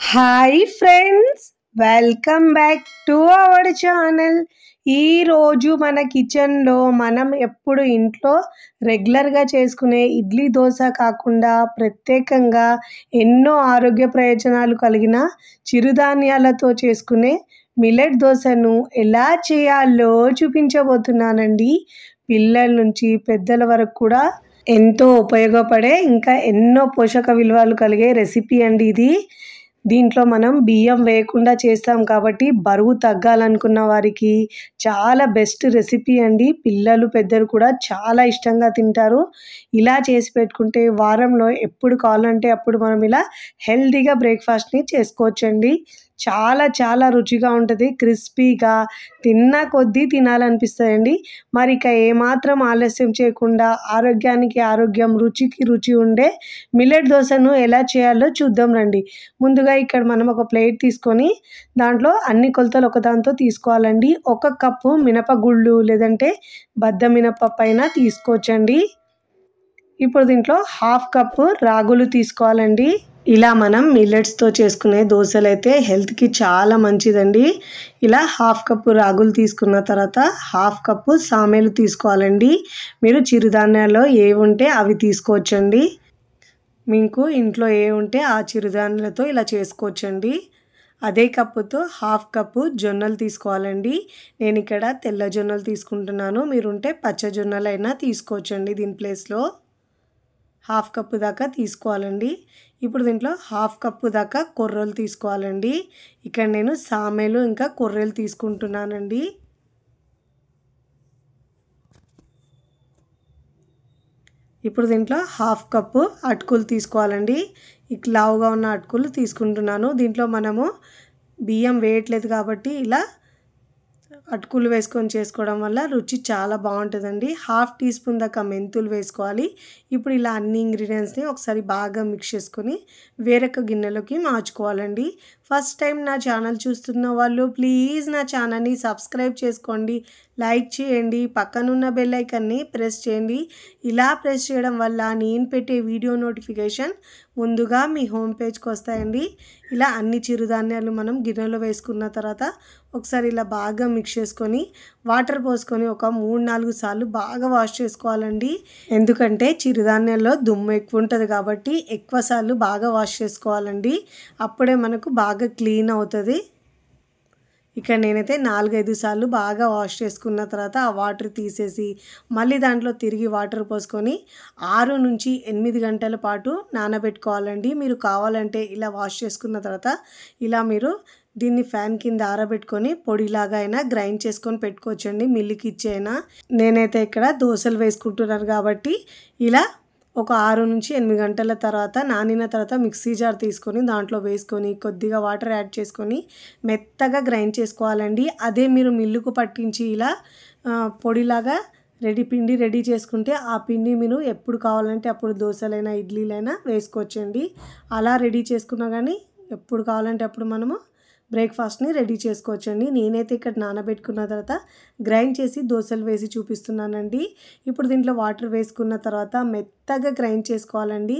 Hi friends, welcome back to our channel. ఈరోజు మన కిచెన్లో మనం ఎప్పుడు ఇంట్లో రెగ్యులర్గా చేసుకునే ఇడ్లీ దోశ కాకుండా ప్రత్యేకంగా ఎన్నో ఆరోగ్య ప్రయోజనాలు కలిగిన చిరుధాన్యాలతో చేసుకునే మిల్లెట్ దోశను ఎలా చేయాలో చూపించబోతున్నానండి. పిల్లల నుంచి పెద్దల వరకు కూడా ఎంతో ఉపయోగపడే ఇంకా ఎన్నో పోషక విలువలు కలిగే రెసిపీ అండి ఇది. దీంట్లో మనం బియ్యం వేయకుండా చేస్తాం కాబట్టి బరువు తగ్గాలనుకున్న వారికి చాలా బెస్ట్ రెసిపీ అండి. పిల్లలు పెద్దలు కూడా చాలా ఇష్టంగా తింటారు. ఇలా చేసి పెట్టుకుంటే వారంలో ఎప్పుడు కావాలంటే అప్పుడు మనం ఇలా హెల్తీగా బ్రేక్ఫాస్ట్ని చేసుకోవచ్చండి. చాలా చాలా రుచిగా ఉంటుంది, క్రిస్పీగా తిన్న కొద్దీ తినాలనిపిస్తుందండి. మరి ఇక ఏమాత్రం ఆలస్యం చేయకుండా ఆరోగ్యానికి ఆరోగ్యం, రుచికి రుచి ఉండే మిల్లెట్ దోశను ఎలా చేయాలో చూద్దాం రండి. ముందుగా ఇక్కడ మనం ఒక ప్లేట్ తీసుకొని దాంట్లో అన్ని కొలతలు ఒకదాంతో తీసుకోవాలండి. 1 కప్పు మినపగుళ్ళు లేదంటే బద్ద మినపప్పు అయినా తీసుకోవచ్చండి. ఇప్పుడు దీంట్లో 1/2 కప్పు రాగులు తీసుకోవాలండి. ఇలా మనం మిల్లెట్స్తో చేసుకునే దోశలు అయితే హెల్త్కి చాలా మంచిదండి. ఇలా 1/2 కప్పు రాగులు తీసుకున్న తర్వాత 1/2 కప్పు సామేలు తీసుకోవాలండి. మీరు చిరుధాన్యాల్లో ఏవి ఉంటే అవి తీసుకోవచ్చండి. మీకు ఇంట్లో ఏ ఉంటే ఆ చిరుధాన్యాలతో ఇలా చేసుకోవచ్చండి. అదే కప్పుతో 1/2 కప్పు జొన్నలు తీసుకోవాలండి. నేను ఇక్కడ తెల్ల జొన్నలు తీసుకుంటున్నాను, మీరుంటే పచ్చ జొన్నలు అయినా తీసుకోవచ్చండి. దీని ప్లేస్లో 1/2 కప్పు దాకా తీసుకోవాలండి. ఇప్పుడు దీంట్లో 1/2 కప్పు దాకా కొర్రలు తీసుకోవాలండి. ఇక్కడ నేను సామేలు ఇంకా కొర్రలు తీసుకుంటున్నానండి. ఇప్పుడు దీంట్లో 1/2 కప్పు అటుకులు తీసుకోవాలండి. లావుగా ఉన్న అటుకులు తీసుకుంటున్నాను. దీంట్లో మనము బియ్యం వేయట్లేదు కాబట్టి ఇలా అటుకులు వేసుకొని చేసుకోవడం వల్ల రుచి చాలా బాగుంటుందండి. 1/2 టీ స్పూన్ దాకా మెంతులు వేసుకోవాలి. ఇప్పుడు ఇలా అన్ని ఇంగ్రీడియంట్స్ని ఒకసారి బాగా మిక్స్ చేసుకొని వేరొక గిన్నెలోకి మార్చుకోవాలండి. ఫస్ట్ టైం నా ఛానల్ చూస్తున్న వాళ్ళు ప్లీజ్ నా ఛానల్ని సబ్స్క్రైబ్ చేసుకోండి, లైక్ చేయండి, పక్కనున్న బెల్ ఐకాన్ని ప్రెస్ చేయండి. ఇలా ప్రెస్ చేయడం వల్ల నేను పెట్టే వీడియో నోటిఫికేషన్ ముందుగా మీ హోమ్ పేజ్కి వస్తాయండి. ఇలా అన్ని చిరుధాన్యాలు మనం గిన్నెలో వేసుకున్న తర్వాత ఒకసారి ఇలా బాగా మిక్స్ చేసుకొని వాటర్ పోసుకొని ఒక 3-4 సార్లు బాగా వాష్ చేసుకోవాలండి. ఎందుకంటే చిరుధాన్యాల్లో దుమ్ము ఎక్కువ ఉంటుంది కాబట్టి ఎక్కువ సార్లు బాగా వాష్ చేసుకోవాలండి. అప్పుడే మనకు బాగా క్లీన్ అవుతుంది. ఇక్కడ నేనైతే 4-5 సార్లు బాగా వాష్ చేసుకున్న తర్వాత ఆ వాటర్ తీసేసి మళ్ళీ దాంట్లో తిరిగి వాటర్ పోసుకొని 6 నుంచి 8 గంటల పాటు నానబెట్టుకోవాలండి. మీరు కావాలంటే ఇలా వాష్ చేసుకున్న తర్వాత ఇలా మీరు దీన్ని ఫ్యాన్ కింద ఆరబెట్టుకొని పొడిలాగా అయినా గ్రైండ్ చేసుకొని పెట్టుకోవచ్చండి, మిల్లుకి ఇచ్చైనా. నేనైతే ఇక్కడ దోశలు వేసుకుంటున్నాను కాబట్టి ఇలా ఒక 6 నుంచి 8 గంటల తర్వాత నానిన తర్వాత మిక్సీ జార్ తీసుకొని దాంట్లో వేసుకొని కొద్దిగా వాటర్ యాడ్ చేసుకొని మెత్తగా గ్రైండ్ చేసుకోవాలండి. అదే మీరు మిల్లుకు పట్టించి ఇలా పొడిలాగా పిండి రెడీ చేసుకుంటే ఆ పిండి మీరు ఎప్పుడు కావాలంటే అప్పుడు దోశలైనా ఇడ్లీలైనా వేసుకోవచ్చండి. అలా రెడీ చేసుకున్నా కానీ ఎప్పుడు కావాలంటే అప్పుడు మనము బ్రేక్ఫాస్ట్ని రెడీ చేసుకోవచ్చండి. నేనైతే ఇక్కడ నానబెట్టుకున్న తర్వాత గ్రైండ్ చేసి దోశలు వేసి చూపిస్తున్నానండి. ఇప్పుడు దీంట్లో వాటర్ వేసుకున్న తర్వాత మెత్తగా గ్రైండ్ చేసుకోవాలండి.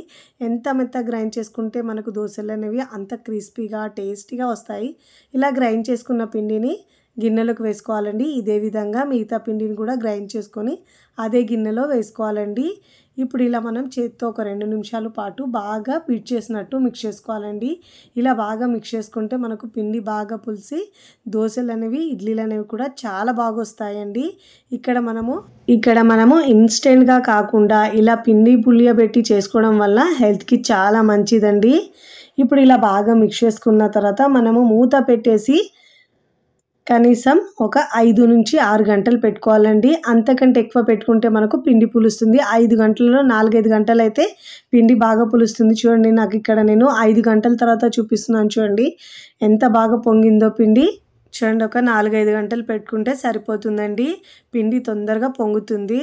ఎంత మెత్తగా గ్రైండ్ చేసుకుంటే మనకు దోశలు అనేవి అంత క్రిస్పీగా టేస్టీగా వస్తాయి. ఇలా గ్రైండ్ చేసుకున్న పిండిని గిన్నెలోకి వేసుకోవాలండి. ఇదే విధంగా మిగతా పిండిని కూడా గ్రైండ్ చేసుకొని అదే గిన్నెలో వేసుకోవాలండి. ఇప్పుడు ఇలా మనం చేత్తో ఒక 2 నిమిషాల పాటు బాగా బీట్ చేసినట్టు మిక్స్ చేసుకోవాలండి. ఇలా బాగా మిక్స్ చేసుకుంటే మనకు పిండి బాగా పులిసి దోశలు అనేవి ఇడ్లీలు అనేవి కూడా చాలా బాగా వస్తాయండి. ఇక్కడ మనము ఇన్స్టెంట్గా కాకుండా ఇలా పిండి పులియబెట్టి చేసుకోవడం వల్ల హెల్త్కి చాలా మంచిదండి. ఇప్పుడు ఇలా బాగా మిక్స్ చేసుకున్న తర్వాత మనము మూత పెట్టేసి కనీసం ఒక 5 నుంచి 6 గంటలు పెట్టుకోవాలండి. అంతకంటే ఎక్కువ పెట్టుకుంటే మనకు పిండి పులుస్తుంది. 5 గంటలలో 4-5 గంటలు అయితే పిండి బాగా పులుస్తుంది. చూడండి, నాకు ఇక్కడ నేను 5 గంటల తర్వాత చూపిస్తున్నాను. చూడండి ఎంత బాగా పొంగిందో పిండి. చూడండి, ఒక 4-5 గంటలు పెట్టుకుంటే సరిపోతుందండి. పిండి తొందరగా పొంగుతుంది.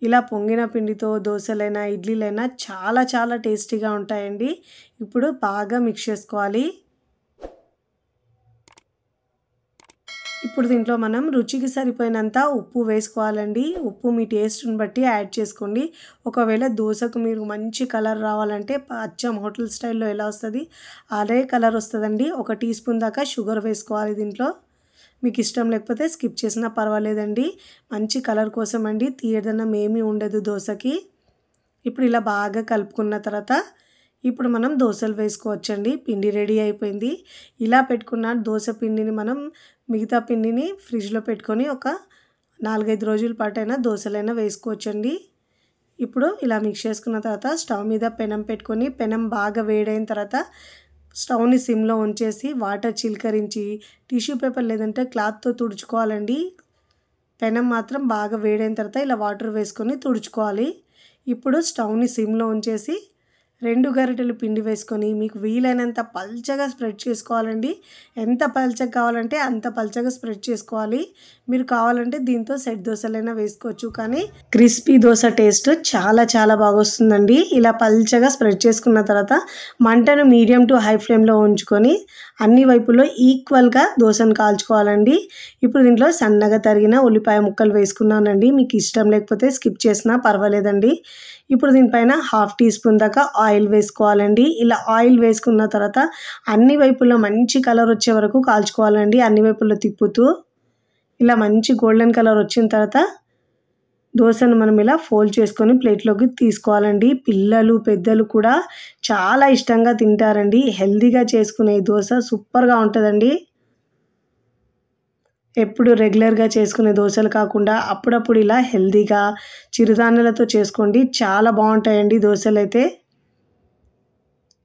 ఇలా పొంగిన పిండితో దోశలైనా ఇడ్లీలైనా చాలా చాలా టేస్టీగా ఉంటాయండి. ఇప్పుడు బాగా మిక్స్ చేసుకోవాలి. ఇప్పుడు దీంట్లో మనం రుచికి సరిపోయినంత ఉప్పు వేసుకోవాలండి. ఉప్పు మీ టేస్ట్ని బట్టి యాడ్ చేసుకోండి. ఒకవేళ దోశకు మీరు మంచి కలర్ రావాలంటే అచ్చం హోటల్ స్టైల్లో ఎలా వస్తుంది అదే కలర్ వస్తుందండి. 1 టీ స్పూన్ దాకా షుగర్ వేసుకోవాలి దీంట్లో. మీకు ఇష్టం లేకపోతే స్కిప్ చేసినా పర్వాలేదండి. మంచి కలర్ కోసం అండి, తీయదనం ఏమీ ఉండదు దోశకి. ఇప్పుడు ఇలా బాగా కలుపుకున్న తర్వాత ఇప్పుడు మనం దోశలు వేసుకోవచ్చండి. పిండి రెడీ అయిపోయింది. ఇలా పెట్టుకున్న దోశ పిండిని మనం మిగతా పిండిని ఫ్రిడ్జ్లో పెట్టుకొని ఒక 4-5 రోజుల పాటైనా దోశలైనా వేసుకోవచ్చండి. ఇప్పుడు ఇలా మిక్స్ చేసుకున్న తర్వాత స్టవ్ మీద పెనం పెట్టుకొని పెనం బాగా వేడైన తర్వాత స్టవ్ని సిమ్లో ఉంచేసి వాటర్ చిలకరించి టిష్యూ పేపర్ లేదంటే క్లాత్తో తుడుచుకోవాలండి. పెనం మాత్రం బాగా వేడైన తర్వాత ఇలా వాటర్ వేసుకొని తుడుచుకోవాలి. ఇప్పుడు స్టవ్ని సిమ్లో ఉంచేసి 2 గరిటెలు పిండి వేసుకొని మీకు వీలైనంత పల్చగా స్ప్రెడ్ చేసుకోవాలండి. ఎంత పల్చగా కావాలంటే అంత పల్చగా స్ప్రెడ్ చేసుకోవాలి. మీరు కావాలంటే దీంతో సెట్ దోశలైనా వేసుకోవచ్చు, కానీ క్రిస్పీ దోశ టేస్ట్ చాలా చాలా బాగా వస్తుందండి. ఇలా పల్చగా స్ప్రెడ్ చేసుకున్న తర్వాత మంటను మీడియం టు హై ఫ్లేమ్లో ఉంచుకొని అన్ని వైపుల్లో ఈక్వల్గా దోశను కాల్చుకోవాలండి. ఇప్పుడు దీంట్లో సన్నగా తరిగిన ఉల్లిపాయ ముక్కలు వేసుకున్నానండి. మీకు ఇష్టం లేకపోతే స్కిప్ చేసినా పర్వాలేదండి. ఇప్పుడు దీనిపైన 1/2 టీ స్పూన్ దాకా ఆయిల్ వేసుకోవాలండి. ఇలా ఆయిల్ వేసుకున్న తర్వాత అన్ని వైపుల్లో మంచి కలర్ వచ్చే వరకు కాల్చుకోవాలండి. అన్ని వైపుల్లో తిప్పుతూ ఇలా మంచి గోల్డెన్ కలర్ వచ్చిన తర్వాత దోశను మనం ఇలా ఫోల్డ్ చేసుకొని ప్లేట్లోకి తీసుకోవాలండి. పిల్లలు పెద్దలు కూడా చాలా ఇష్టంగా తింటారండి. హెల్తీగా చేసుకునే దోశ సూపర్గా ఉంటుందండి. ఎప్పుడు రెగ్యులర్గా చేసుకునే దోశలు కాకుండా అప్పుడప్పుడు ఇలా హెల్తీగా చిరుధాన్యాలతో చేసుకోండి. చాలా బాగుంటాయండి దోశలు అయితే.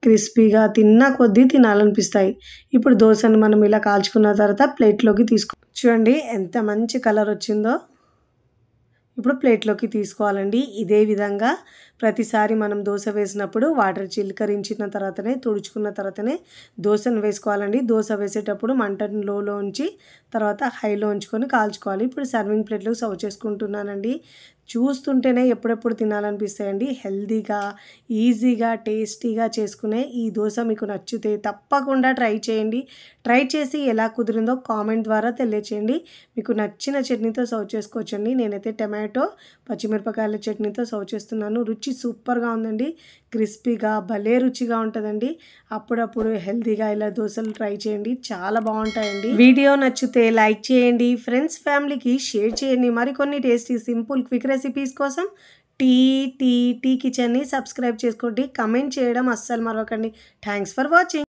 క్రిస్పీగా తిన్నా కొద్దీ తినాలనిపిస్తాయి. ఇప్పుడు దోశను మనం ఇలా కాల్చుకున్న తర్వాత ప్లేట్లోకి చూడండి ఎంత మంచి కలర్ వచ్చిందో. ఇప్పుడు ప్లేట్లోకి తీసుకోవాలండి. ఇదే విధంగా ప్రతిసారి మనం దోశ వేసినప్పుడు వాటర్ చిలకరించిన తర్వాతనే తుడుచుకున్న తర్వాతనే దోశను వేసుకోవాలండి. దోశ వేసేటప్పుడు మంటను లోలో ఉంచి తర్వాత హైలో ఉంచుకొని కాల్చుకోవాలి. ఇప్పుడు సర్వింగ్ ప్లేట్లో సర్వ్ చేసుకుంటున్నానండి. చూస్తుంటేనే ఎప్పుడెప్పుడు తినాలనిపిస్తాయండి. హెల్తీగా ఈజీగా టేస్టీగా చేసుకునే ఈ దోశ మీకు నచ్చితే తప్పకుండా ట్రై చేయండి. ట్రై చేసి ఎలా కుదిరిందో కామెంట్ ద్వారా తెలియచేయండి. మీకు నచ్చిన చట్నీతో సర్వ్ చేసుకోవచ్చండి. నేనైతే టమాటో పచ్చిమిరపకాయల చట్నీతో సర్వ్ చేస్తున్నాను. రుచి సూపర్గా ఉందండి. క్రిస్పీగా భలే రుచిగా ఉంటుందండి. అప్పుడప్పుడు హెల్తీగా ఇలా దోశలు ట్రై చేయండి, చాలా బాగుంటాయండి. వీడియో నచ్చితే లైక్ చేయండి, ఫ్రెండ్స్ ఫ్యామిలీకి షేర్ చేయండి. మరికొన్ని టేస్టీ సింపుల్ క్విక్ రెసిపీస్ కోసం టీ కిచెన్ని సబ్స్క్రైబ్ చేసుకోండి. కమెంట్ చేయడం అస్సలు మరవకండి. Thanks for watching.